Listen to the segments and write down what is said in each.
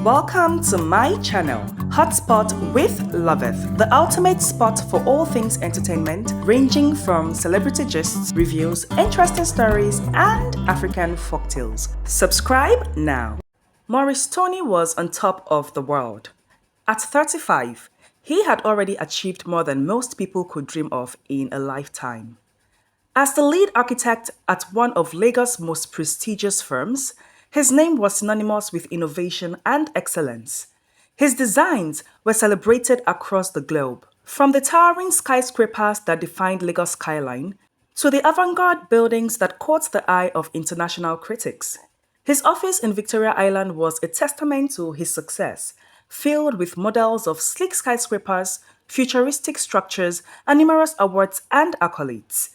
Welcome to my channel, Hotspot with Loveth, the ultimate spot for all things entertainment, ranging from celebrity gists, reviews, interesting stories, and African folktales. Subscribe now. Maurice Tony was on top of the world. At 35, he had already achieved more than most people could dream of in a lifetime. As the lead architect at one of Lagos' most prestigious firms, his name was synonymous with innovation and excellence. His designs were celebrated across the globe, from the towering skyscrapers that defined Lagos' skyline to the avant-garde buildings that caught the eye of international critics. His office in Victoria Island was a testament to his success, filled with models of sleek skyscrapers, futuristic structures, and numerous awards and accolades.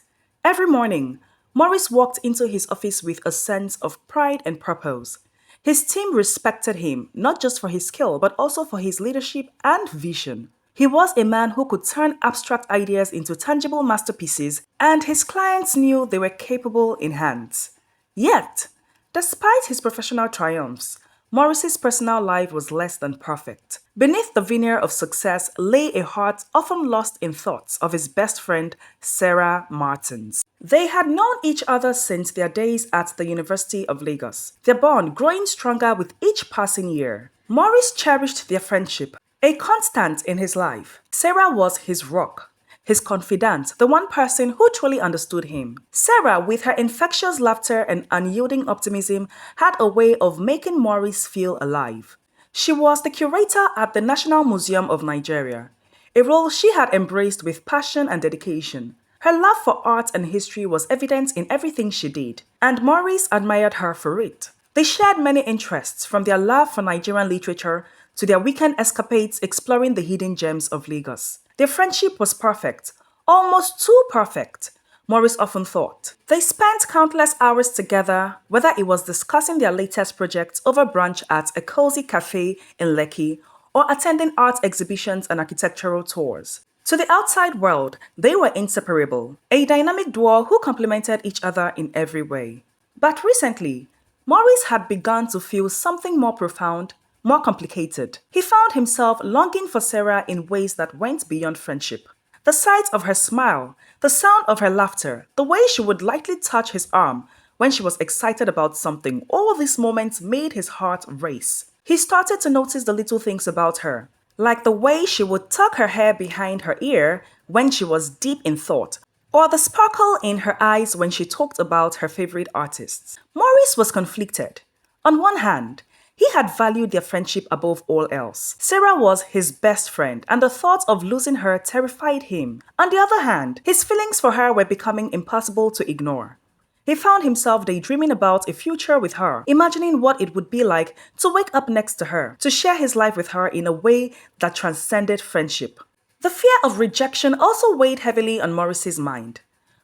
Every morning, Maurice walked into his office with a sense of pride and purpose. His team respected him not just for his skill but also for his leadership and vision. He was a man who could turn abstract ideas into tangible masterpieces, and his clients knew they were capable in hands. Yet, despite his professional triumphs, Maurice's personal life was less than perfect. Beneath the veneer of success lay a heart often lost in thoughts of his best friend, Sarah Martins. They had known each other since their days at the University of Lagos, their bond growing stronger with each passing year. Maurice cherished their friendship, a constant in his life. Sarah was his rock, his confidant, the one person who truly understood him. Sarah, with her infectious laughter and unyielding optimism, had a way of making Maurice feel alive. She was the curator at the National Museum of Nigeria, a role she had embraced with passion and dedication. Her love for art and history was evident in everything she did, and Maurice admired her for it. They shared many interests, from their love for Nigerian literature to their weekend escapades exploring the hidden gems of Lagos. Their friendship was perfect, almost too perfect, Maurice often thought. They spent countless hours together, whether it was discussing their latest project over brunch at a cozy cafe in Lekki or attending art exhibitions and architectural tours. To the outside world, they were inseparable, a dynamic duo who complemented each other in every way. But recently, Maurice had begun to feel something more profound, more complicated. He found himself longing for Sarah in ways that went beyond friendship. The sight of her smile, the sound of her laughter, the way she would lightly touch his arm when she was excited about something, all these moments made his heart race. He started to notice the little things about her, like the way she would tuck her hair behind her ear when she was deep in thought, or the sparkle in her eyes when she talked about her favorite artists. Maurice was conflicted. On one hand, he had valued their friendship above all else. Sarah was his best friend, and the thought of losing her terrified him. On the other hand, his feelings for her were becoming impossible to ignore. He found himself daydreaming about a future with her, imagining what it would be like to wake up next to her, to share his life with her in a way that transcended friendship. The fear of rejection also weighed heavily on Maurice's mind.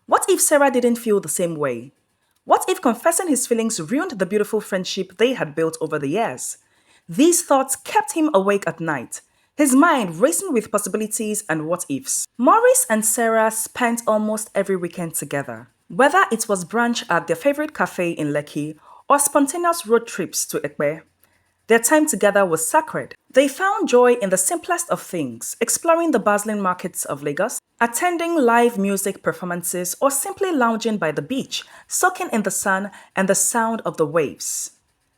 What if Sarah didn't feel the same way? What if confessing his feelings ruined the beautiful friendship they had built over the years? These thoughts kept him awake at night, his mind racing with possibilities and what-ifs. Maurice and Sarah spent almost every weekend together. Whether it was brunch at their favorite cafe in Lekki or spontaneous road trips to Ekpe, their time together was sacred. They found joy in the simplest of things, exploring the bustling markets of Lagos, attending live music performances, or simply lounging by the beach, soaking in the sun and the sound of the waves.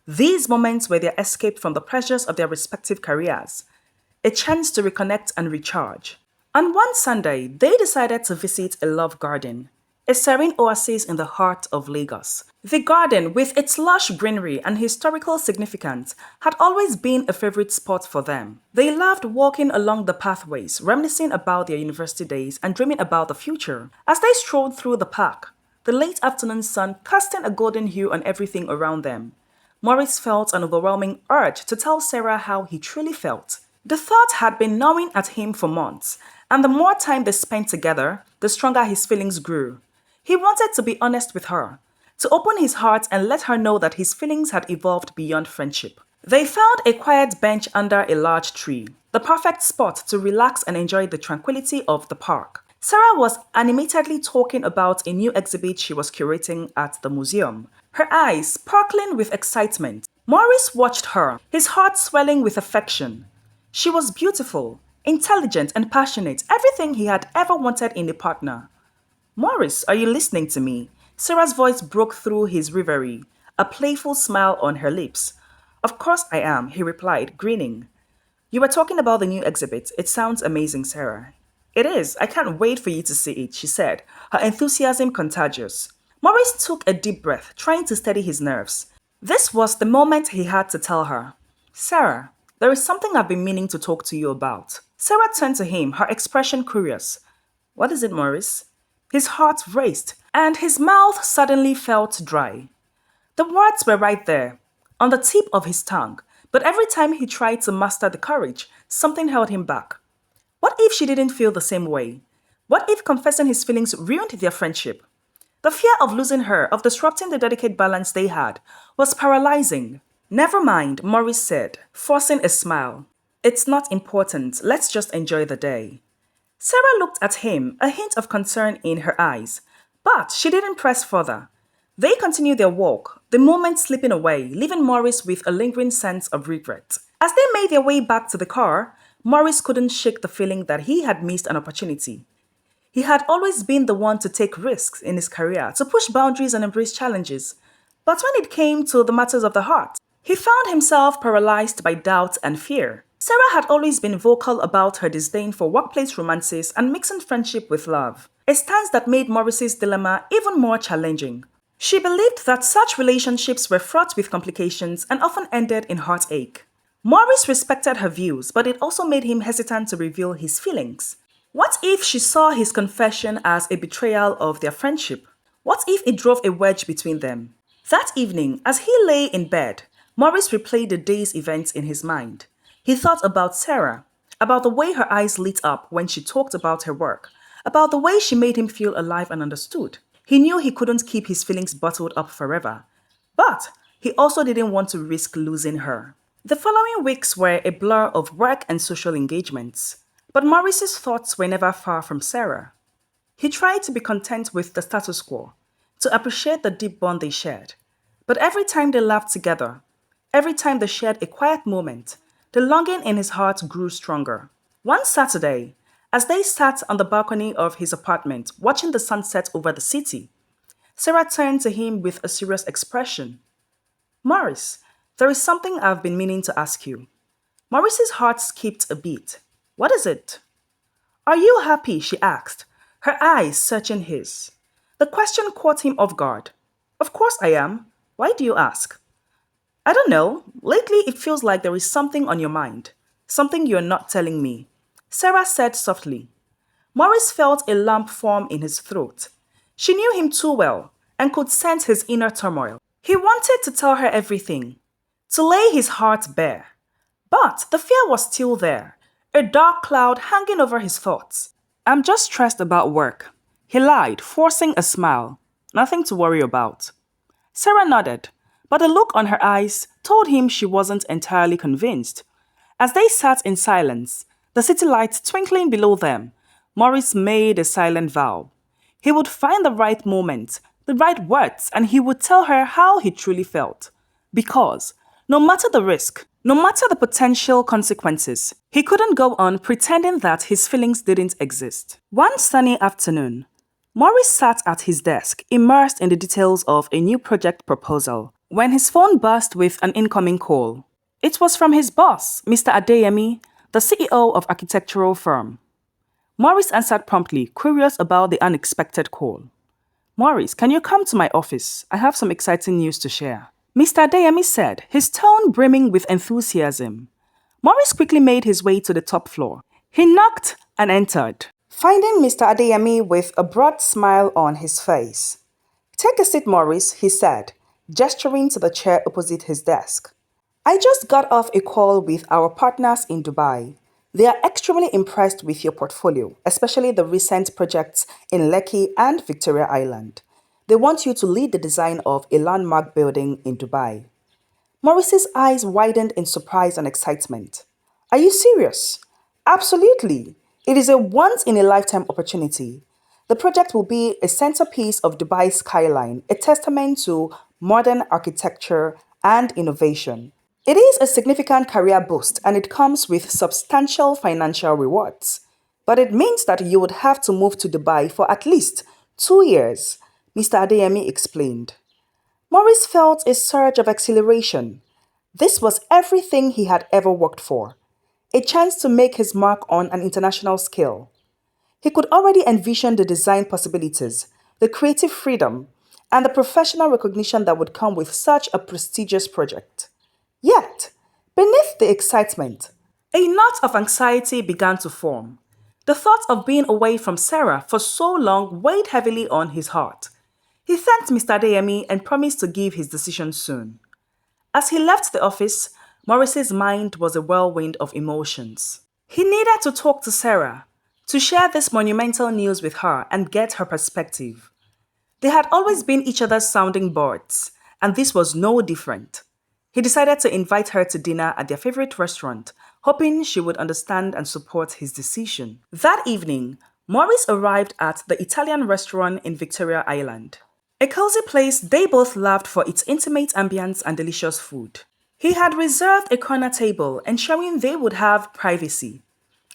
These moments were their escape from the pressures of their respective careers, a chance to reconnect and recharge. On one Sunday, they decided to visit a love garden, a serene oasis in the heart of Lagos. The garden, with its lush greenery and historical significance, had always been a favorite spot for them. They loved walking along the pathways, reminiscing about their university days and dreaming about the future. As they strolled through the park, the late afternoon sun casting a golden hue on everything around them, Maurice felt an overwhelming urge to tell Sarah how he truly felt. The thought had been gnawing at him for months, and the more time they spent together, the stronger his feelings grew. He wanted to be honest with her, to open his heart and let her know that his feelings had evolved beyond friendship. They found a quiet bench under a large tree, the perfect spot to relax and enjoy the tranquility of the park. Sarah was animatedly talking about a new exhibit she was curating at the museum, her eyes sparkling with excitement. Maurice watched her, his heart swelling with affection. She was beautiful, intelligent, and passionate, everything he had ever wanted in a partner. Maurice, are you listening to me? Sarah's voice broke through his reverie, a playful smile on her lips. Of course I am, he replied, grinning. You were talking about the new exhibit. It sounds amazing, Sarah. It is. I can't wait for you to see it, she said, her enthusiasm contagious. Maurice took a deep breath, trying to steady his nerves. This was the moment he had to tell her. Sarah, there is something I've been meaning to talk to you about. Sarah turned to him, her expression curious. What is it, Maurice? His heart raced, and his mouth suddenly felt dry. The words were right there, on the tip of his tongue, but every time he tried to master the courage, something held him back. What if she didn't feel the same way? What if confessing his feelings ruined their friendship? The fear of losing her, of disrupting the delicate balance they had, was paralyzing. Never mind, Maurice said, forcing a smile. It's not important. Let's just enjoy the day. Sarah looked at him, a hint of concern in her eyes, but she didn't press further. They continued their walk, the moment slipping away, leaving Maurice with a lingering sense of regret. As they made their way back to the car, Maurice couldn't shake the feeling that he had missed an opportunity. He had always been the one to take risks in his career, to push boundaries and embrace challenges. But when it came to the matters of the heart, he found himself paralyzed by doubt and fear. Sarah had always been vocal about her disdain for workplace romances and mixing friendship with love, a stance that made Maurice's dilemma even more challenging. She believed that such relationships were fraught with complications and often ended in heartache. Maurice respected her views, but it also made him hesitant to reveal his feelings. What if she saw his confession as a betrayal of their friendship? What if it drove a wedge between them? That evening, as he lay in bed, Maurice replayed the day's events in his mind. He thought about Sarah, about the way her eyes lit up when she talked about her work, about the way she made him feel alive and understood. He knew he couldn't keep his feelings bottled up forever, but he also didn't want to risk losing her. The following weeks were a blur of work and social engagements, but Maurice's thoughts were never far from Sarah. He tried to be content with the status quo, to appreciate the deep bond they shared. But every time they laughed together, every time they shared a quiet moment, the longing in his heart grew stronger. One Saturday, as they sat on the balcony of his apartment watching the sunset over the city, Sarah turned to him with a serious expression. Maurice, there is something I've been meaning to ask you. Maurice's heart skipped a beat. What is it? Are you happy? She asked, her eyes searching his. The question caught him off guard. Of course I am. Why do you ask? I don't know. Lately it feels like there is something on your mind. Something you're not telling me. Sarah said softly. Maurice felt a lump form in his throat. She knew him too well and could sense his inner turmoil. He wanted to tell her everything, to lay his heart bare. But the fear was still there, a dark cloud hanging over his thoughts. I'm just stressed about work. He lied, forcing a smile. Nothing to worry about. Sarah nodded, but the look on her eyes told him she wasn't entirely convinced. As they sat in silence, the city lights twinkling below them, Maurice made a silent vow. He would find the right moment, the right words, and he would tell her how he truly felt. Because, no matter the risk, no matter the potential consequences, he couldn't go on pretending that his feelings didn't exist. One sunny afternoon, Maurice sat at his desk, immersed in the details of a new project proposal, when his phone buzzed with an incoming call. It was from his boss, Mr. Adeyemi, the CEO of architectural firm. Maurice answered promptly, curious about the unexpected call. Maurice, can you come to my office? I have some exciting news to share. Mr. Adeyemi said, his tone brimming with enthusiasm. Maurice quickly made his way to the top floor. He knocked and entered, finding Mr. Adeyemi with a broad smile on his face. Take a seat, Maurice, he said, gesturing to the chair opposite his desk. I just got off a call with our partners in Dubai. They are extremely impressed with your portfolio, especially the recent projects in Lekki and Victoria Island. They want you to lead the design of a landmark building in Dubai. Maurice's eyes widened in surprise and excitement. Are you serious? Absolutely. It is a once-in-a-lifetime opportunity. The project will be a centerpiece of Dubai's skyline, a testament to modern architecture, and innovation. It is a significant career boost and it comes with substantial financial rewards. But it means that you would have to move to Dubai for at least 2 years, Mr. Adeyemi explained. Maurice felt a surge of exhilaration. This was everything he had ever worked for, a chance to make his mark on an international scale. He could already envision the design possibilities, the creative freedom, and the professional recognition that would come with such a prestigious project. Yet, beneath the excitement, a knot of anxiety began to form. The thought of being away from Sarah for so long weighed heavily on his heart. He thanked Mr. Adeyemi and promised to give his decision soon. As he left the office, Maurice's mind was a whirlwind of emotions. He needed to talk to Sarah, to share this monumental news with her and get her perspective. They had always been each other's sounding boards, and this was no different. He decided to invite her to dinner at their favorite restaurant, hoping she would understand and support his decision. That evening, Maurice arrived at the Italian restaurant in Victoria Island. A cozy place they both loved for its intimate ambience and delicious food. He had reserved a corner table, ensuring they would have privacy.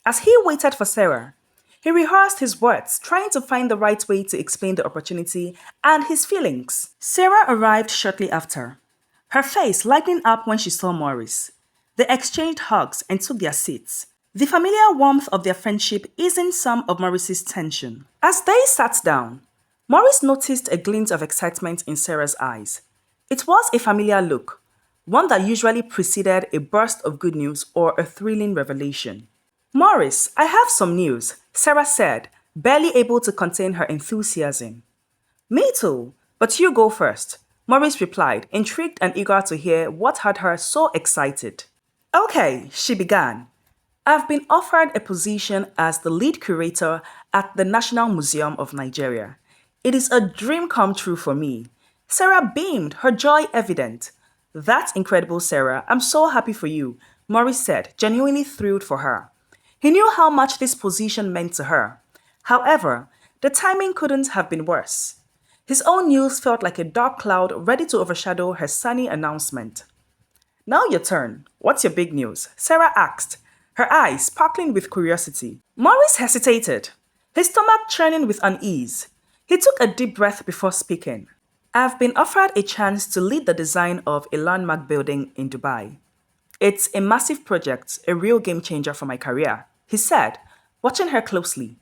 As he waited for Sarah, he rehearsed his words, trying to find the right way to explain the opportunity and his feelings. Sarah arrived shortly after, her face lighting up when she saw Maurice. They exchanged hugs and took their seats, the familiar warmth of their friendship easing some of Maurice's tension. As they sat down, Maurice noticed a glint of excitement in Sarah's eyes. It was a familiar look, one that usually preceded a burst of good news or a thrilling revelation. Maurice, I have some news, Sarah said, barely able to contain her enthusiasm. Me too, but you go first, Maurice replied, intrigued and eager to hear what had her so excited. Okay, she began. I've been offered a position as the lead curator at the National Museum of Nigeria. It is a dream come true for me. Sarah beamed, her joy evident. That's incredible, Sarah. I'm so happy for you, Maurice said, genuinely thrilled for her. He knew how much this position meant to her. However, the timing couldn't have been worse. His own news felt like a dark cloud ready to overshadow her sunny announcement. Now your turn. What's your big news? Sarah asked, her eyes sparkling with curiosity. Maurice hesitated, his stomach churning with unease. He took a deep breath before speaking. I've been offered a chance to lead the design of a landmark building in Dubai. It's a massive project, a real game changer for my career, he said, watching her closely.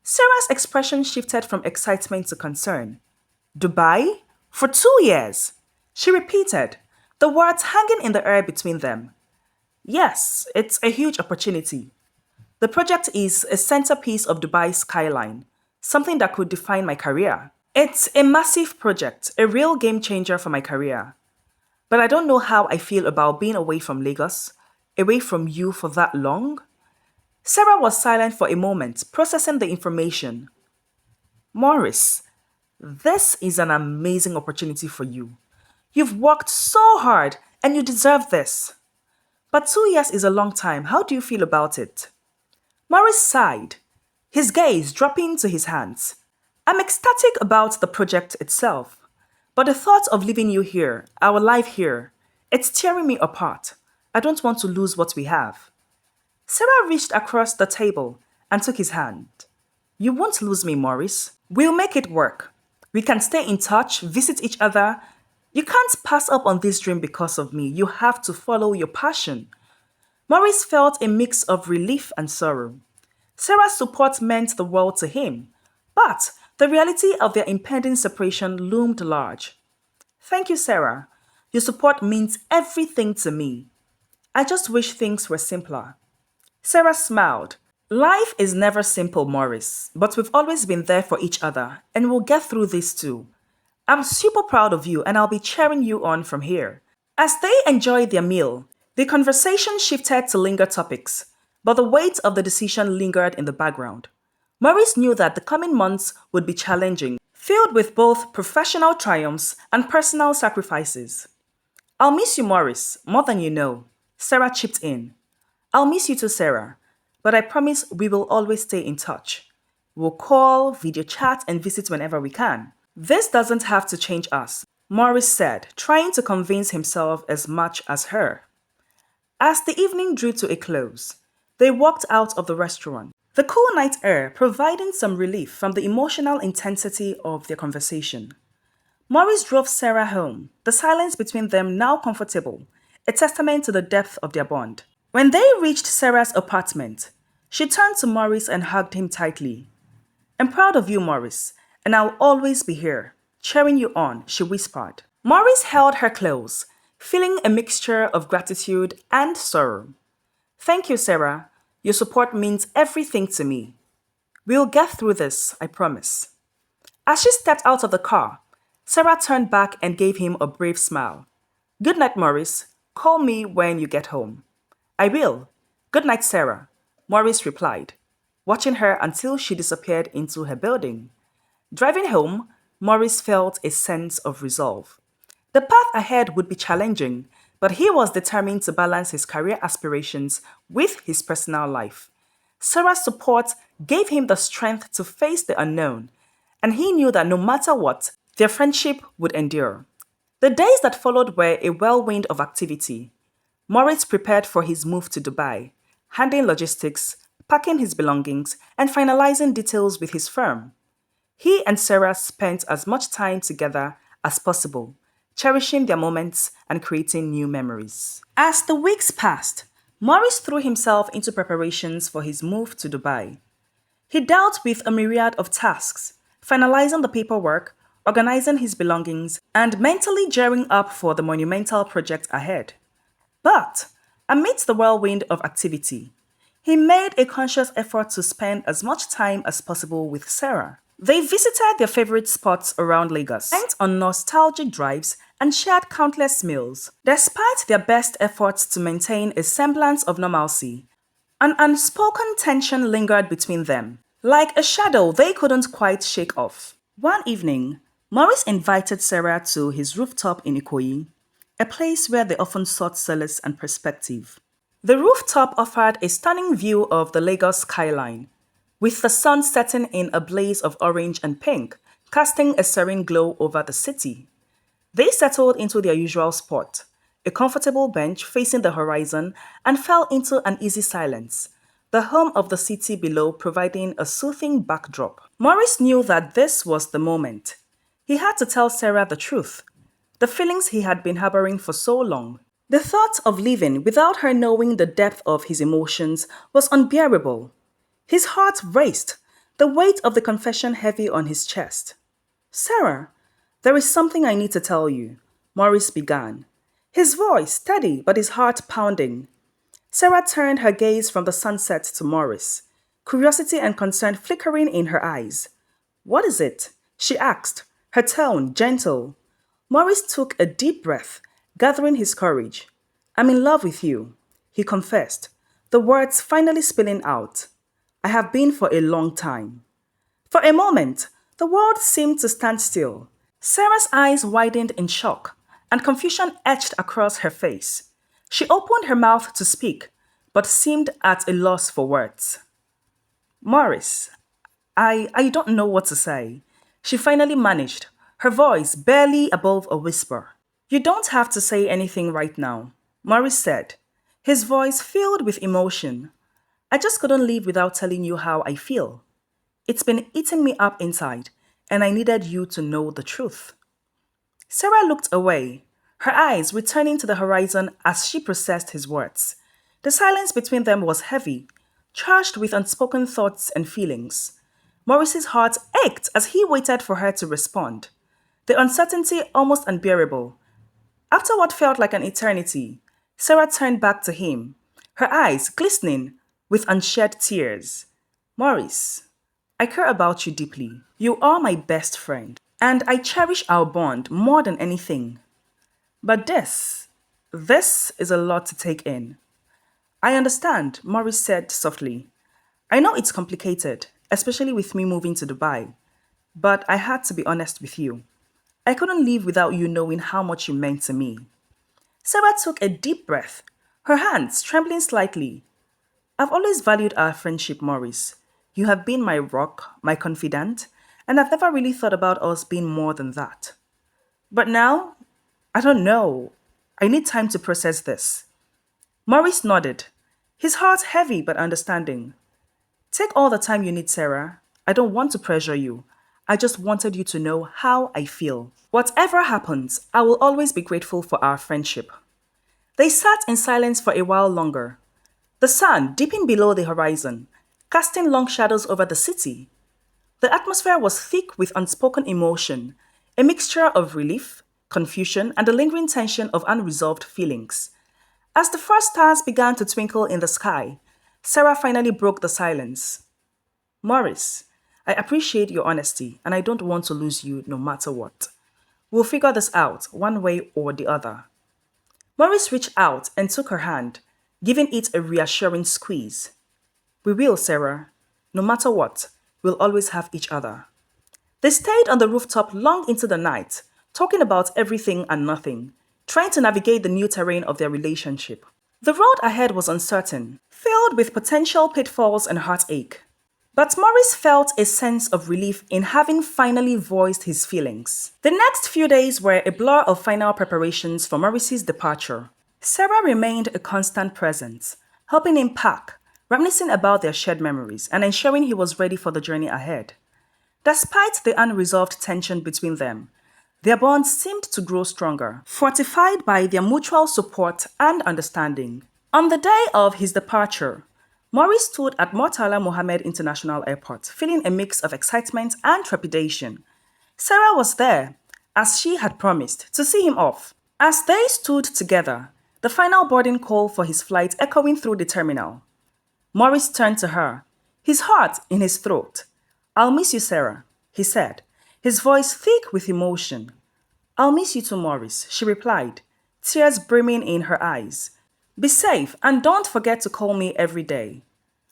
Sarah's expression shifted from excitement to concern. Dubai? For 2 years? She repeated, the words hanging in the air between them. Yes, it's a huge opportunity. The project is a centerpiece of Dubai's skyline, something that could define my career. It's a massive project, a real game changer for my career. But I don't know how I feel about being away from Lagos, away from you for that long. Sarah was silent for a moment, processing the information. Maurice, this is an amazing opportunity for you. You've worked so hard and you deserve this. But 2 years is a long time. How do you feel about it? Maurice sighed, his gaze dropping to his hands. I'm ecstatic about the project itself. But the thought of leaving you here, our life here, it's tearing me apart. I don't want to lose what we have. Sarah reached across the table and took his hand. You won't lose me, Maurice. We'll make it work. We can stay in touch, visit each other. You can't pass up on this dream because of me. You have to follow your passion. Maurice felt a mix of relief and sorrow. Sarah's support meant the world to him, but the reality of their impending separation loomed large. Thank you, Sarah. Your support means everything to me. I just wish things were simpler. Sarah smiled. Life is never simple, Maurice, but we've always been there for each other, and we'll get through this too. I'm super proud of you, and I'll be cheering you on from here. As they enjoyed their meal, the conversation shifted to linger topics, but the weight of the decision lingered in the background. Maurice knew that the coming months would be challenging, filled with both professional triumphs and personal sacrifices. I'll miss you, Maurice, more than you know, Sarah chipped in. I'll miss you too, Sarah, but I promise we will always stay in touch. We'll call, video chat, and visit whenever we can. This doesn't have to change us. Maurice said, trying to convince himself as much as her. As the evening drew to a close, they walked out of the restaurant, the cool night air providing some relief from the emotional intensity of their conversation. Maurice drove Sarah home, the silence between them now comfortable, a testament to the depth of their bond. When they reached Sarah's apartment, she turned to Maurice and hugged him tightly. I'm proud of you, Maurice, and I'll always be here, cheering you on, she whispered. Maurice held her close, feeling a mixture of gratitude and sorrow. Thank you, Sarah. Your support means everything to me. We'll get through this, I promise. As she stepped out of the car, Sarah turned back and gave him a brave smile. Good night, Maurice. Call me when you get home. I will. Good night, Sarah, Maurice replied, watching her until she disappeared into her building. Driving home, Maurice felt a sense of resolve. The path ahead would be challenging, but he was determined to balance his career aspirations with his personal life. Sarah's support gave him the strength to face the unknown, and he knew that no matter what, their friendship would endure. The days that followed were a whirlwind of activity. Maurice prepared for his move to Dubai, handling logistics, packing his belongings, and finalizing details with his firm. He and Sarah spent as much time together as possible, cherishing their moments and creating new memories. As the weeks passed, Maurice threw himself into preparations for his move to Dubai. He dealt with a myriad of tasks, finalizing the paperwork, organizing his belongings, and mentally gearing up for the monumental project ahead. But, amidst the whirlwind of activity, he made a conscious effort to spend as much time as possible with Sarah. They visited their favorite spots around Lagos, went on nostalgic drives, and shared countless meals. Despite their best efforts to maintain a semblance of normalcy, an unspoken tension lingered between them, like a shadow they couldn't quite shake off. One evening, Maurice invited Sarah to his rooftop in Ikoyi, a place where they often sought solace and perspective. The rooftop offered a stunning view of the Lagos skyline, with the sun setting in a blaze of orange and pink, casting a serene glow over the city. They settled into their usual spot, a comfortable bench facing the horizon, and fell into an easy silence, the hum of the city below providing a soothing backdrop. Maurice knew that this was the moment. He had to tell Sarah the truth, the feelings he had been harboring for so long. The thought of leaving without her knowing the depth of his emotions was unbearable. His heart raced, the weight of the confession heavy on his chest. Sarah, there is something I need to tell you, Maurice began, his voice steady but his heart pounding. Sarah turned her gaze from the sunset to Maurice, curiosity and concern flickering in her eyes. What is it? She asked, her tone gentle. Maurice took a deep breath, gathering his courage. I'm in love with you, he confessed, the words finally spilling out. I have been for a long time. For a moment, the world seemed to stand still. Sarah's eyes widened in shock, and confusion etched across her face. She opened her mouth to speak, but seemed at a loss for words. Maurice, I don't know what to say. She finally managed, her voice barely above a whisper. You don't have to say anything right now, Maurice said, his voice filled with emotion. I just couldn't leave without telling you how I feel. It's been eating me up inside, and I needed you to know the truth. Sarah looked away, her eyes returning to the horizon as she processed his words. The silence between them was heavy, charged with unspoken thoughts and feelings. Maurice's heart ached as he waited for her to respond, the uncertainty almost unbearable. After what felt like an eternity, Sarah turned back to him, her eyes glistening with unshed tears. Maurice, I care about you deeply. You are my best friend, and I cherish our bond more than anything. But this is a lot to take in. I understand, Maurice said softly. I know it's complicated, especially with me moving to Dubai, but I had to be honest with you. I couldn't leave without you knowing how much you meant to me. Sarah took a deep breath, her hands trembling slightly. I've always valued our friendship, Maurice. You have been my rock, my confidant, and I've never really thought about us being more than that. But now, I don't know. I need time to process this. Maurice nodded, his heart heavy but understanding. Take all the time you need, Sarah. I don't want to pressure you. I just wanted you to know how I feel. Whatever happens, I will always be grateful for our friendship. They sat in silence for a while longer, the sun dipping below the horizon, casting long shadows over the city. The atmosphere was thick with unspoken emotion, a mixture of relief, confusion, and the lingering tension of unresolved feelings. As the first stars began to twinkle in the sky, Sarah finally broke the silence. Maurice, I appreciate your honesty and I don't want to lose you no matter what. We'll figure this out one way or the other. Maurice reached out and took her hand, giving it a reassuring squeeze. We will, Sarah. No matter what, we'll always have each other. They stayed on the rooftop long into the night, talking about everything and nothing, trying to navigate the new terrain of their relationship. The road ahead was uncertain, filled with potential pitfalls and heartache. But Maurice felt a sense of relief in having finally voiced his feelings. The next few days were a blur of final preparations for Maurice's departure. Sarah remained a constant presence, helping him pack, reminiscing about their shared memories, and ensuring he was ready for the journey ahead. Despite the unresolved tension between them, their bond seemed to grow stronger, fortified by their mutual support and understanding. On the day of his departure, Maurice stood at Murtala Mohammed International Airport, feeling a mix of excitement and trepidation. Sarah was there, as she had promised, to see him off. As they stood together, the final boarding call for his flight echoing through the terminal, Maurice turned to her, his heart in his throat. I'll miss you, Sarah, he said, his voice thick with emotion. I'll miss you too, Maurice, she replied, tears brimming in her eyes. Be safe and don't forget to call me every day.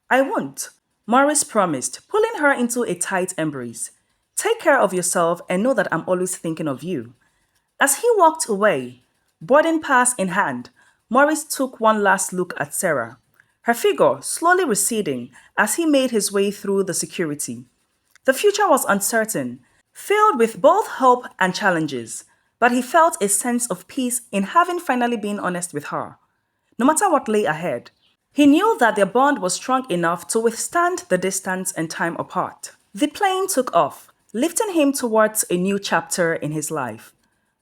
I won't, Maurice promised, pulling her into a tight embrace. Take care of yourself and know that I'm always thinking of you. As he walked away, boarding pass in hand, Maurice took one last look at Sarah, her figure slowly receding as he made his way through the security. The future was uncertain, filled with both hope and challenges, but he felt a sense of peace in having finally been honest with her. No matter what lay ahead, he knew that their bond was strong enough to withstand the distance and time apart. The plane took off, lifting him towards a new chapter in his life.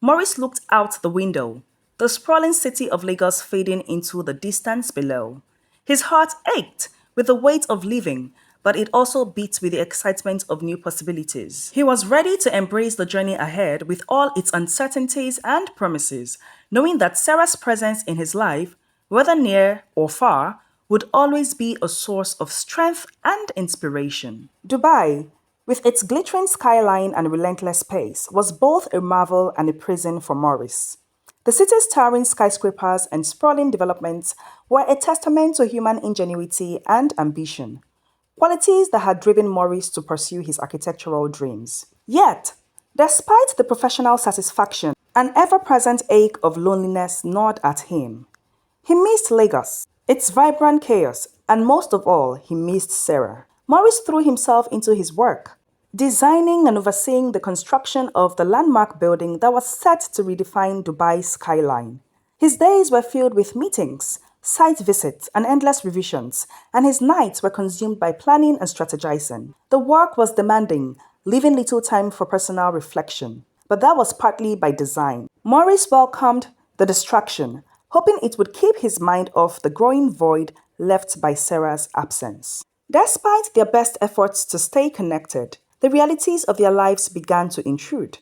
Maurice looked out the window, the sprawling city of Lagos fading into the distance below. His heart ached with the weight of living, but it also beat with the excitement of new possibilities. He was ready to embrace the journey ahead with all its uncertainties and promises, knowing that Sarah's presence in his life, whether near or far, would always be a source of strength and inspiration. Dubai, with its glittering skyline and relentless pace, was both a marvel and a prison for Maurice. The city's towering skyscrapers and sprawling developments were a testament to human ingenuity and ambition, qualities that had driven Maurice to pursue his architectural dreams. Yet, despite the professional satisfaction, an ever-present ache of loneliness gnawed at him. He missed Lagos, its vibrant chaos, and most of all, he missed Sarah. Maurice threw himself into his work, designing and overseeing the construction of the landmark building that was set to redefine Dubai's skyline. His days were filled with meetings, site visits, and endless revisions, and his nights were consumed by planning and strategizing. The work was demanding, leaving little time for personal reflection. But that was partly by design. Maurice welcomed the distraction, hoping it would keep his mind off the growing void left by Sarah's absence. Despite their best efforts to stay connected, the realities of their lives began to intrude.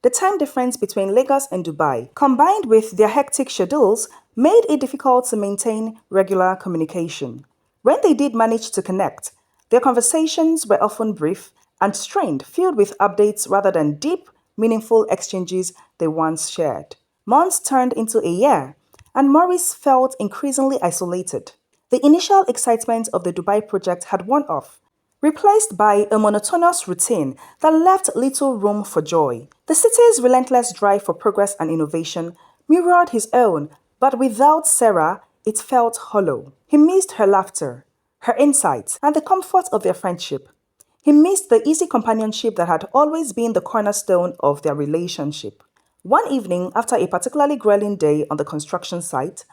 The time difference between Lagos and Dubai, combined with their hectic schedules, made it difficult to maintain regular communication. When they did manage to connect, their conversations were often brief and strained, filled with updates rather than deep, meaningful exchanges they once shared. Months turned into a year, and Maurice felt increasingly isolated. The initial excitement of the Dubai project had worn off, replaced by a monotonous routine that left little room for joy. The city's relentless drive for progress and innovation mirrored his own, but without Sarah, it felt hollow. He missed her laughter, her insights, and the comfort of their friendship. He missed the easy companionship that had always been the cornerstone of their relationship. One evening, after a particularly grueling day on the construction site,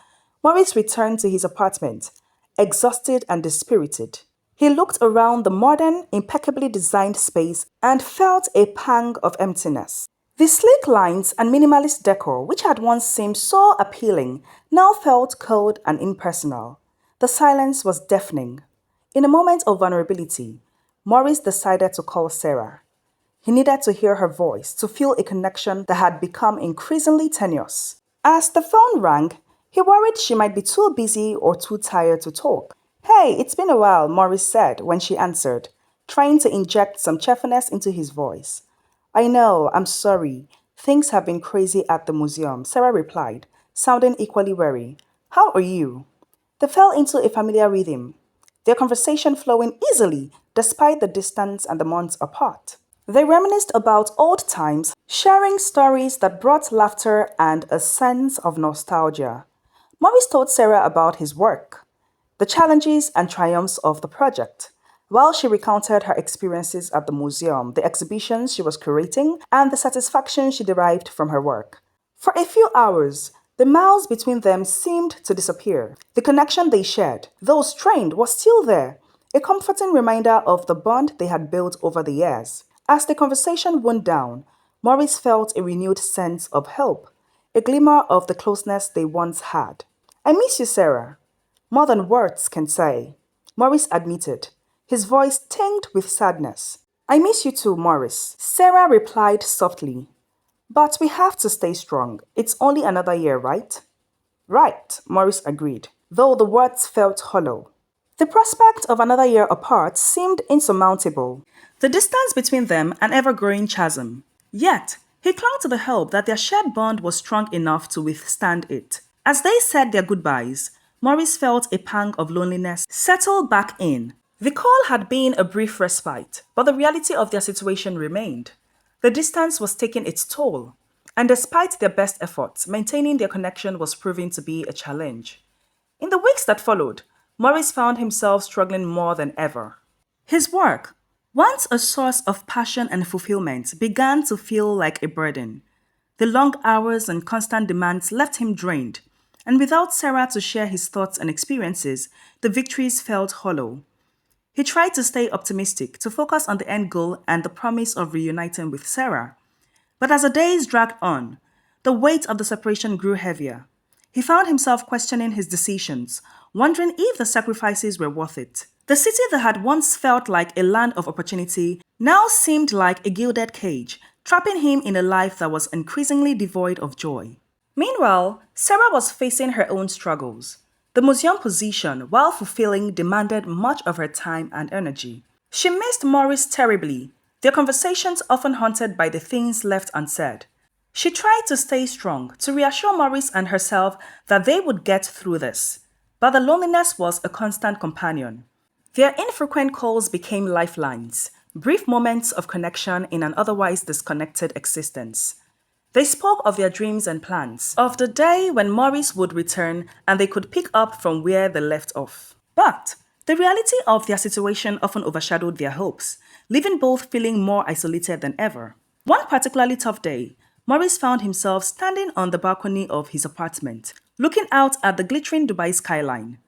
Maurice returned to his apartment, exhausted and dispirited. He looked around the modern, impeccably designed space and felt a pang of emptiness. The sleek lines and minimalist decor, which had once seemed so appealing, now felt cold and impersonal. The silence was deafening. In a moment of vulnerability, Maurice decided to call Sarah. He needed to hear her voice to feel a connection that had become increasingly tenuous. As the phone rang, he worried she might be too busy or too tired to talk. Hey, it's been a while, Maurice said when she answered, trying to inject some cheerfulness into his voice. I know, I'm sorry. Things have been crazy at the museum, Sarah replied, sounding equally wary. How are you? They fell into a familiar rhythm, their conversation flowing easily despite the distance and the months apart. They reminisced about old times, sharing stories that brought laughter and a sense of nostalgia. Maurice told Sarah about his work, the challenges and triumphs of the project, while she recounted her experiences at the museum, the exhibitions she was curating, and the satisfaction she derived from her work. For a few hours, the miles between them seemed to disappear. The connection they shared, though strained, was still there, a comforting reminder of the bond they had built over the years. As the conversation wound down, Maurice felt a renewed sense of hope, a glimmer of the closeness they once had. I miss you, Sarah. More than words can say, Maurice admitted, his voice tinged with sadness. I miss you too, Maurice. Sarah replied softly, but we have to stay strong. It's only another year, right? Right, Maurice agreed, though the words felt hollow. The prospect of another year apart seemed insurmountable, the distance between them an ever-growing chasm. Yet, he clung to the hope that their shared bond was strong enough to withstand it. As they said their goodbyes, Maurice felt a pang of loneliness settle back in. The call had been a brief respite, but the reality of their situation remained. The distance was taking its toll, and despite their best efforts, maintaining their connection was proving to be a challenge. In the weeks that followed, Maurice found himself struggling more than ever. His work, once a source of passion and fulfillment, began to feel like a burden. The long hours and constant demands left him drained, and without Sarah to share his thoughts and experiences, the victories felt hollow. He tried to stay optimistic, to focus on the end goal and the promise of reuniting with Sarah. But as the days dragged on, the weight of the separation grew heavier. He found himself questioning his decisions, wondering if the sacrifices were worth it. The city that had once felt like a land of opportunity now seemed like a gilded cage, trapping him in a life that was increasingly devoid of joy. Meanwhile, Sarah was facing her own struggles. The museum position, while fulfilling, demanded much of her time and energy. She missed Maurice terribly, their conversations often haunted by the things left unsaid. She tried to stay strong, to reassure Maurice and herself that they would get through this. But the loneliness was a constant companion. Their infrequent calls became lifelines, brief moments of connection in an otherwise disconnected existence. They spoke of their dreams and plans, of the day when Maurice would return and they could pick up from where they left off. But the reality of their situation often overshadowed their hopes, leaving both feeling more isolated than ever. One particularly tough day, Maurice found himself standing on the balcony of his apartment, looking out at the glittering Dubai skyline.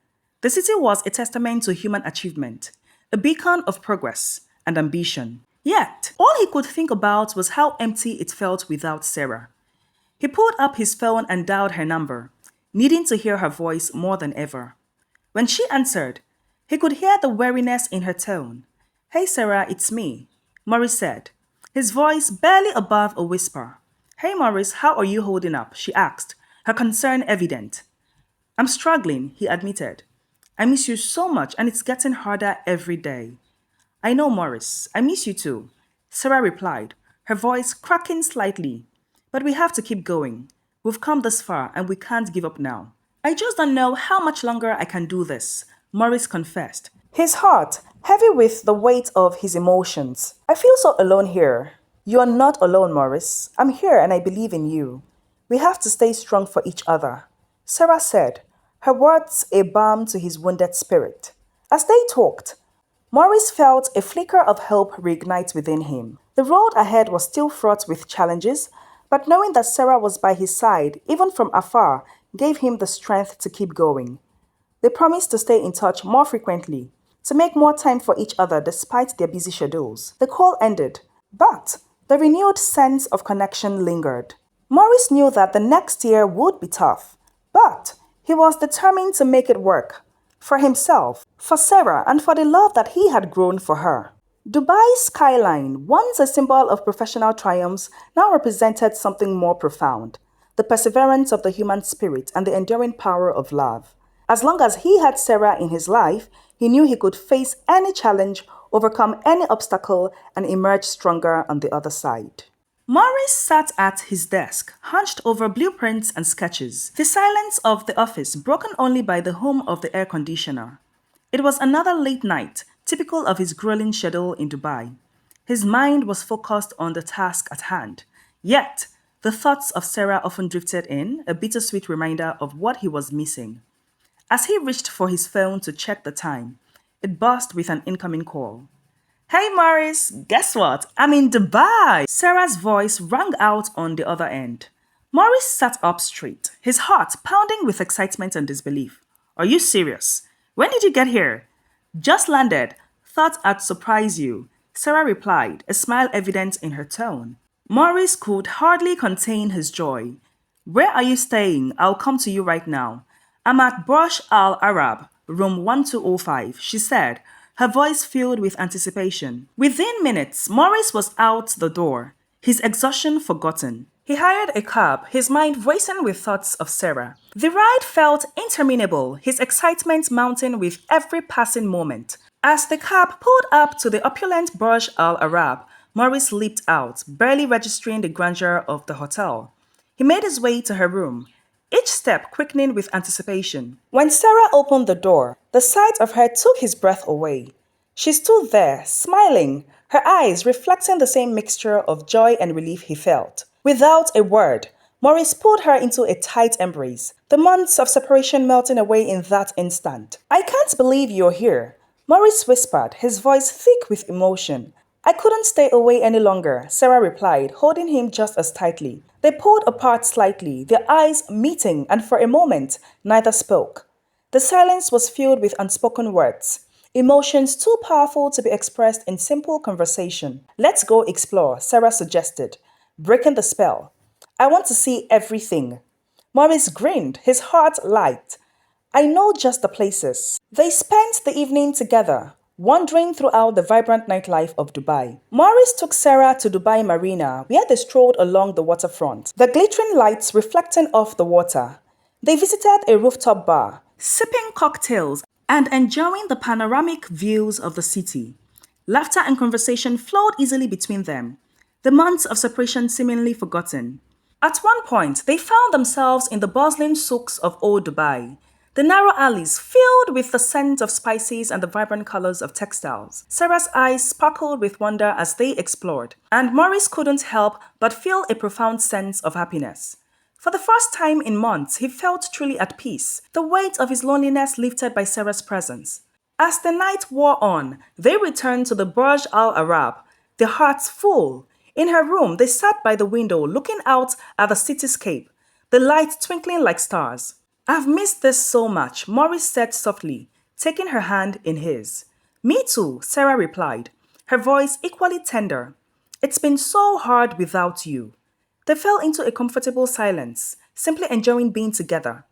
The city was a testament to human achievement, a beacon of progress and ambition. Yet, all he could think about was how empty it felt without Sarah. He pulled up his phone and dialed her number, needing to hear her voice more than ever. When she answered, he could hear the weariness in her tone. Hey Sarah, it's me, Maurice said, his voice barely above a whisper. Hey Maurice, how are you holding up? She asked, her concern evident. I'm struggling, he admitted. I miss you so much and it's getting harder every day. I know, Maurice. I miss you too, Sarah replied, her voice cracking slightly. But we have to keep going. We've come this far and we can't give up now. I just don't know how much longer I can do this, Maurice confessed, his heart heavy with the weight of his emotions. I feel so alone here. You are not alone, Maurice. I'm here and I believe in you. We have to stay strong for each other, Sarah said, her words a balm to his wounded spirit. As they talked, Maurice felt a flicker of hope reignite within him. The road ahead was still fraught with challenges, But knowing that Sarah was by his side, even from afar, gave him the strength to keep going. They promised to stay in touch more frequently, to make more time for each other despite their busy schedules. The call ended, but the renewed sense of connection lingered. Maurice knew that the next year would be tough, but he was determined to make it work. For himself, for Sarah, and for the love that he had grown for her. Dubai's skyline, once a symbol of professional triumphs, now represented something more profound: the perseverance of the human spirit and the enduring power of love. As long as he had Sarah in his life, he knew he could face any challenge, overcome any obstacle, and emerge stronger on the other side. Maurice sat at his desk, hunched over blueprints and sketches, the silence of the office broken only by the hum of the air conditioner. It was another late night, typical of his grueling schedule in Dubai. His mind was focused on the task at hand. Yet, the thoughts of Sarah often drifted in, a bittersweet reminder of what he was missing. As he reached for his phone to check the time, it buzzed with an incoming call. "Hey Maurice, guess what? I'm in Dubai!" Sarah's voice rang out on the other end. Maurice sat up straight, his heart pounding with excitement and disbelief. "Are you serious? When did you get here?" "Just landed. Thought I'd surprise you," Sarah replied, a smile evident in her tone. Maurice could hardly contain his joy. "Where are you staying? I'll come to you right now." "I'm at Burj Al Arab, room 1205, she said, her voice filled with anticipation. Within minutes, Maurice was out the door, his exhaustion forgotten. He hired a cab, his mind racing with thoughts of Sarah. The ride felt interminable, his excitement mounting with every passing moment. As the cab pulled up to the opulent Burj Al Arab, Maurice leaped out, barely registering the grandeur of the hotel. He made his way to her room, each step quickening with anticipation. When Sarah opened the door, the sight of her took his breath away. She stood there, smiling, her eyes reflecting the same mixture of joy and relief he felt. Without a word, Maurice pulled her into a tight embrace, the months of separation melting away in that instant. "I can't believe you're here," Maurice whispered, his voice thick with emotion. "I couldn't stay away any longer," Sarah replied, holding him just as tightly. They pulled apart slightly, their eyes meeting, and for a moment, neither spoke. The silence was filled with unspoken words, emotions too powerful to be expressed in simple conversation. "Let's go explore," Sarah suggested, breaking the spell. "I want to see everything." Maurice grinned, his heart light. "I know just the places." They spent the evening together, wandering throughout the vibrant nightlife of Dubai. Maurice took Sarah to Dubai Marina, where they strolled along the waterfront, the glittering lights reflecting off the water. They visited a rooftop bar, sipping cocktails and enjoying the panoramic views of the city. Laughter and conversation flowed easily between them, the months of separation seemingly forgotten. At one point, they found themselves in the bustling souks of old Dubai, the narrow alleys filled with the scent of spices and the vibrant colors of textiles. Sarah's eyes sparkled with wonder as they explored, and Maurice couldn't help but feel a profound sense of happiness. For the first time in months, he felt truly at peace, the weight of his loneliness lifted by Sarah's presence. As the night wore on, they returned to the Burj Al Arab, their hearts full. In her room, they sat by the window looking out at the cityscape, the lights twinkling like stars. "I've missed this so much," Maurice said softly, taking her hand in his. "Me too," Sarah replied, her voice equally tender. "It's been so hard without you." They fell into a comfortable silence, simply enjoying being together.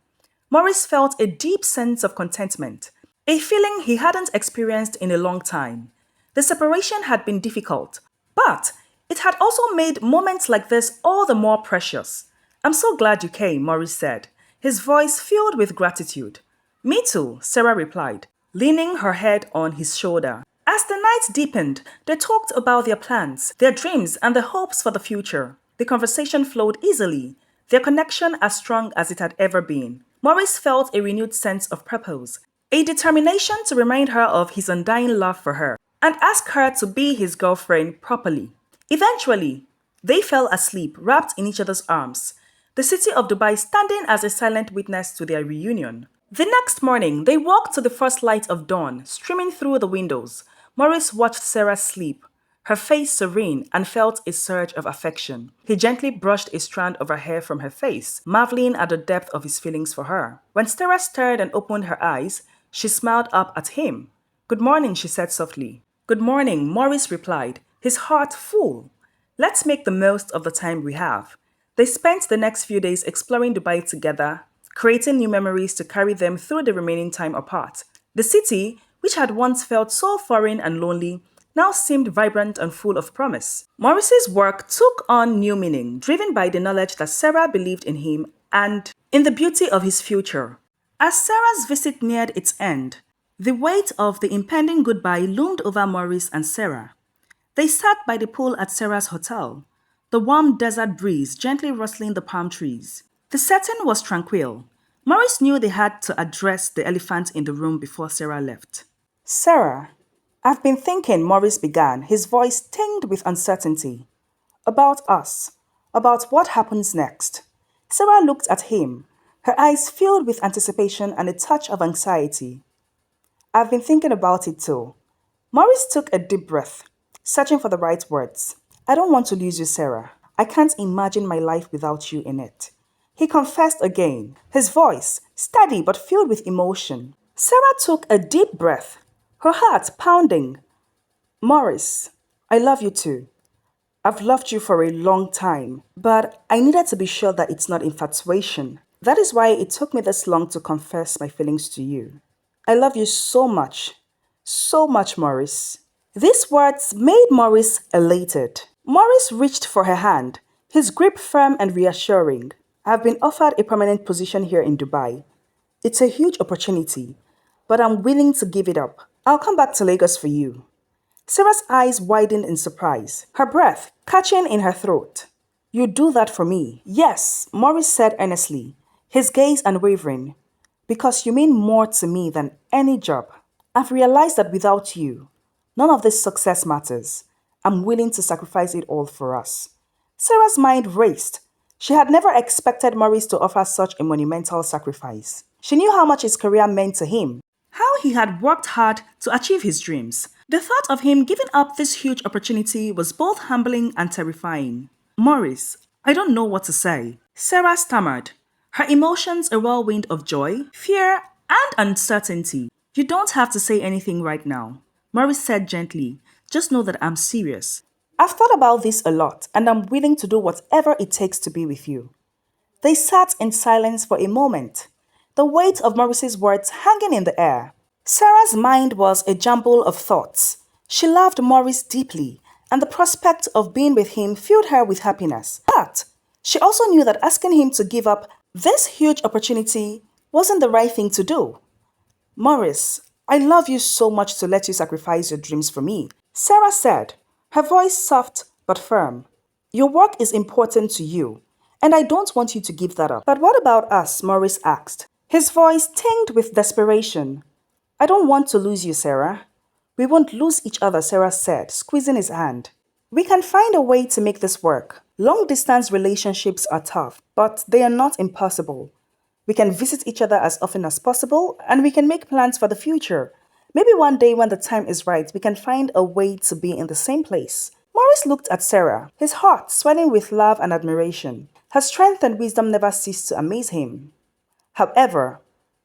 Maurice felt a deep sense of contentment, a feeling he hadn't experienced in a long time. The separation had been difficult, but it had also made moments like this all the more precious. "I'm so glad you came," Maurice said, his voice filled with gratitude. "Me too," Sarah replied, leaning her head on his shoulder. As the night deepened, they talked about their plans, their dreams, and their hopes for the future. The conversation flowed easily, their connection as strong as it had ever been. Maurice felt a renewed sense of purpose, a determination to remind her of his undying love for her, and ask her to be his girlfriend properly. Eventually, they fell asleep, wrapped in each other's arms, the city of Dubai standing as a silent witness to their reunion. The next morning, they walked to the first light of dawn, streaming through the windows. Maurice watched Sarah sleep, her face serene, and felt a surge of affection. He gently brushed a strand of her hair from her face, marveling at the depth of his feelings for her. When Sarah stirred and opened her eyes, she smiled up at him. "Good morning," she said softly. "Good morning," Maurice replied, his heart full. "Let's make the most of the time we have." They spent the next few days exploring Dubai together, creating new memories to carry them through the remaining time apart. The city, which had once felt so foreign and lonely, now seemed vibrant and full of promise. Maurice's work took on new meaning, driven by the knowledge that Sarah believed in him and in the beauty of his future. As Sarah's visit neared its end, the weight of the impending goodbye loomed over Maurice and Sarah. They sat by the pool at Sarah's hotel, the warm desert breeze gently rustling the palm trees. The setting was tranquil. Maurice knew they had to address the elephant in the room before Sarah left. "Sarah, I've been thinking," Maurice began, his voice tinged with uncertainty. "About us, about what happens next." Sarah looked at him, her eyes filled with anticipation and a touch of anxiety. "I've been thinking about it too." Maurice took a deep breath, searching for the right words. "I don't want to lose you, Sarah. I can't imagine my life without you in it." He confessed again, his voice steady but filled with emotion. Sarah took a deep breath, her heart pounding. "Maurice, I love you too. I've loved you for a long time, but I needed to be sure that it's not infatuation. That is why it took me this long to confess my feelings to you. I love you so much, Maurice." These words made Maurice elated. Maurice reached for her hand, his grip firm and reassuring. "I've been offered a permanent position here in Dubai. It's a huge opportunity, but I'm willing to give it up. I'll come back to Lagos for you." Sarah's eyes widened in surprise, her breath catching in her throat. "You do that for me?" "Yes," Maurice said earnestly, his gaze unwavering. "Because you mean more to me than any job. I've realized that without you, none of this success matters. I'm willing to sacrifice it all for us." Sarah's mind raced. She had never expected Maurice to offer such a monumental sacrifice. She knew how much his career meant to him, how he had worked hard to achieve his dreams. The thought of him giving up this huge opportunity was both humbling and terrifying. "Maurice, I don't know what to say," Sarah stammered, her emotions a whirlwind of joy, fear, and uncertainty. "You don't have to say anything right now," Maurice said gently. "Just know that I'm serious. I've thought about this a lot, and I'm willing to do whatever it takes to be with you." They sat in silence for a moment, the weight of Maurice's words hanging in the air. Sarah's mind was a jumble of thoughts. She loved Maurice deeply, and the prospect of being with him filled her with happiness. But she also knew that asking him to give up this huge opportunity wasn't the right thing to do. "Maurice, I love you so much to let you sacrifice your dreams for me," Sarah said, her voice soft but firm. "Your work is important to you, and I don't want you to give that up." "But what about us?" Maurice asked, his voice tinged with desperation. "I don't want to lose you, Sarah." "We won't lose each other," Sarah said, squeezing his hand. "We can find a way to make this work. Long-distance relationships are tough, but they are not impossible. We can visit each other as often as possible, and we can make plans for the future. Maybe one day when the time is right, we can find a way to be in the same place." Maurice looked at Sarah, his heart swelling with love and admiration. Her strength and wisdom never ceased to amaze him. However,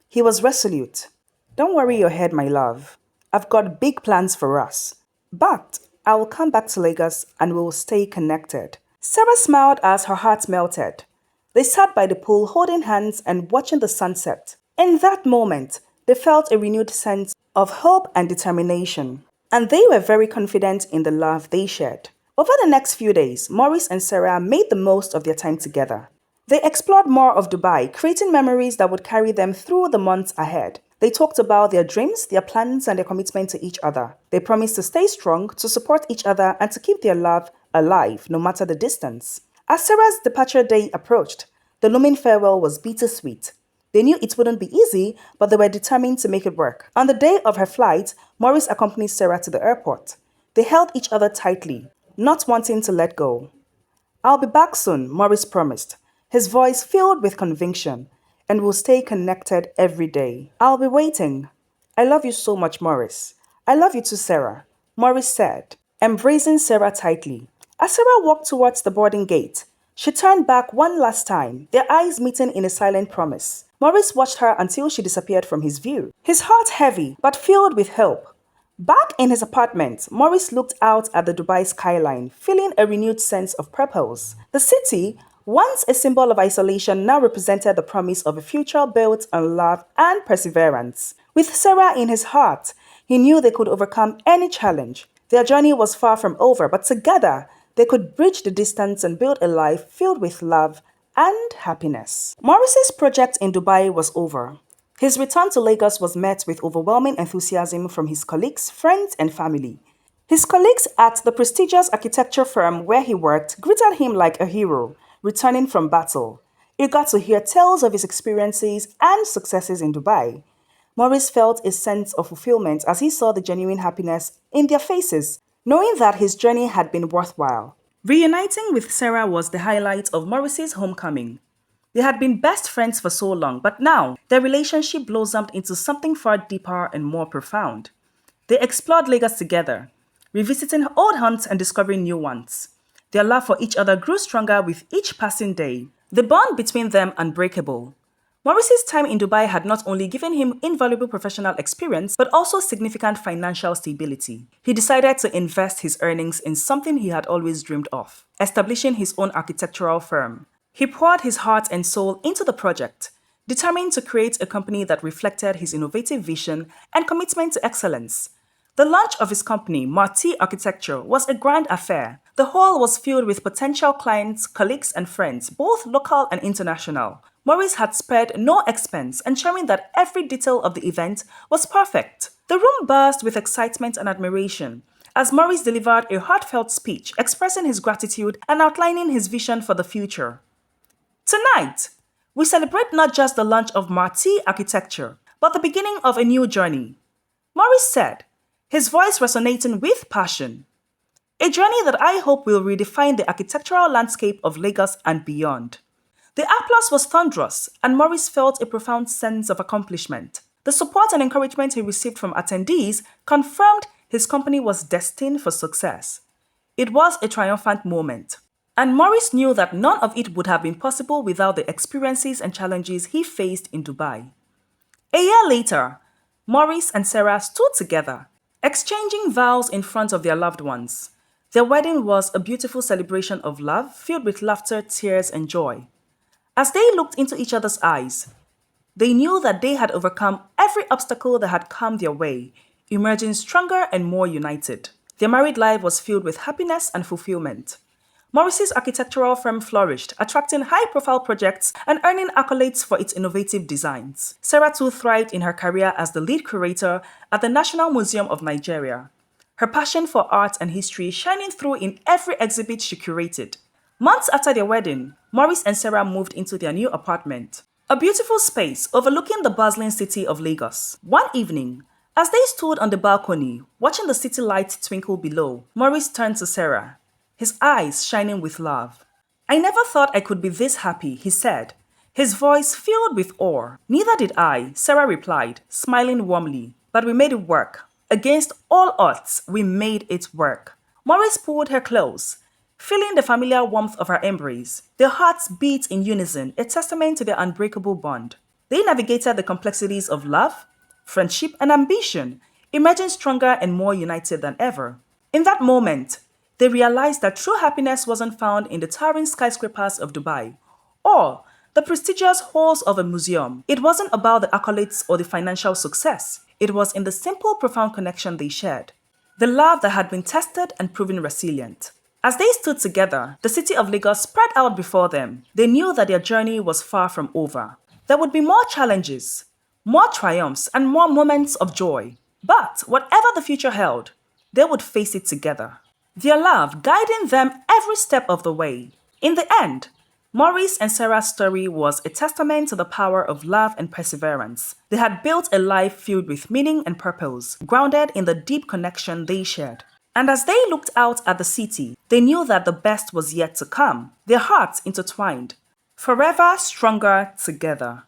he was resolute. "Don't worry your head, my love. I've got big plans for us. But I will come back to Lagos and we will stay connected." Sarah smiled as her heart melted. They sat by the pool holding hands and watching the sunset. In that moment, they felt a renewed sense of hope and determination, and they were very confident in the love they shared. Over the next few days, Maurice and Sarah made the most of their time together. They explored more of Dubai, creating memories that would carry them through the months ahead. They talked about their dreams, their plans, and their commitment to each other. They promised to stay strong, to support each other, and to keep their love alive, no matter the distance. As Sarah's departure day approached, the looming farewell was bittersweet. They knew it wouldn't be easy, but they were determined to make it work. On the day of her flight, Maurice accompanied Sarah to the airport. They held each other tightly, not wanting to let go. "I'll be back soon," Maurice promised, his voice filled with conviction, "and we'll stay connected every day. I'll be waiting." "I love you so much, Maurice." "I love you too, Sarah," Maurice said. embracing Sarah tightly. As Sarah walked towards the boarding gate, she turned back one last time, their eyes meeting in a silent promise. Maurice watched her until she disappeared from his view, his heart heavy but filled with hope. Back in his apartment, Maurice looked out at the Dubai skyline, feeling a renewed sense of purpose. The city, once a symbol of isolation, now represented the promise of a future built on love and perseverance. With Sarah in his heart, he knew they could overcome any challenge. Their journey was far from over, but together, they could bridge the distance and build a life filled with love and happiness. Maurice's project in Dubai was over. His return to Lagos was met with overwhelming enthusiasm from his colleagues, friends, and family. His colleagues at the prestigious architecture firm where he worked greeted him like a hero, returning from battle. Eager to hear tales of his experiences and successes in Dubai, Maurice felt a sense of fulfillment as he saw the genuine happiness in their faces, knowing that his journey had been worthwhile. Reuniting with Sarah was the highlight of Maurice's homecoming. They had been best friends for so long, but now their relationship blossomed into something far deeper and more profound. They explored Lagos together, revisiting old haunts and discovering new ones. Their love for each other grew stronger with each passing day, the bond between them unbreakable. Maurice's time in Dubai had not only given him invaluable professional experience, but also significant financial stability. He decided to invest his earnings in something he had always dreamed of, establishing his own architectural firm. He poured his heart and soul into the project, determined to create a company that reflected his innovative vision and commitment to excellence. The launch of his company, MAURICE Architecture, was a grand affair. The hall was filled with potential clients, colleagues, and friends, both local and international. Maurice had spared no expense, ensuring that every detail of the event was perfect. The room buzzed with excitement and admiration as Maurice delivered a heartfelt speech expressing his gratitude and outlining his vision for the future. Tonight, we celebrate not just the launch of MAURICE Architecture, but the beginning of a new journey. Maurice said, his voice resonating with passion. A journey that I hope will redefine the architectural landscape of Lagos and beyond. The applause was thunderous, and Maurice felt a profound sense of accomplishment. The support and encouragement he received from attendees confirmed his company was destined for success. It was a triumphant moment. And Maurice knew that none of it would have been possible without the experiences and challenges he faced in Dubai. A year later, Maurice and Sarah stood together, exchanging vows in front of their loved ones. Their wedding was a beautiful celebration of love, filled with laughter, tears, and joy. As they looked into each other's eyes, they knew that they had overcome every obstacle that had come their way, emerging stronger and more united. Their married life was filled with happiness and fulfillment. Maurice's architectural firm flourished, attracting high-profile projects and earning accolades for its innovative designs. Sarah too thrived in her career as the lead curator at the National Museum of Nigeria, her passion for art and history shining through in every exhibit she curated. Months after their wedding, Maurice and Sarah moved into their new apartment, a beautiful space overlooking the bustling city of Lagos. One evening, as they stood on the balcony, watching the city lights twinkle below, Maurice turned to Sarah, his eyes shining with love. "I never thought I could be this happy," he said, his voice filled with awe. "Neither did I," Sarah replied, smiling warmly. "But we made it work. Against all odds, we made it work." Maurice pulled her close, feeling the familiar warmth of her embrace. Their hearts beat in unison, a testament to their unbreakable bond. They navigated the complexities of love, friendship, and ambition, emerging stronger and more united than ever. In that moment, they realized that true happiness wasn't found in the towering skyscrapers of Dubai or the prestigious halls of a museum. It wasn't about the accolades or the financial success. It was in the simple, profound connection they shared, the love that had been tested and proven resilient. As they stood together, the city of Lagos spread out before them. They knew that their journey was far from over. There would be more challenges, more triumphs, and more moments of joy. But whatever the future held, they would face it together, their love guiding them every step of the way. In the end, Maurice and Sarah's story was a testament to the power of love and perseverance. They had built a life filled with meaning and purpose, grounded in the deep connection they shared. And as they looked out at the city, they knew that the best was yet to come, their hearts intertwined, forever stronger together.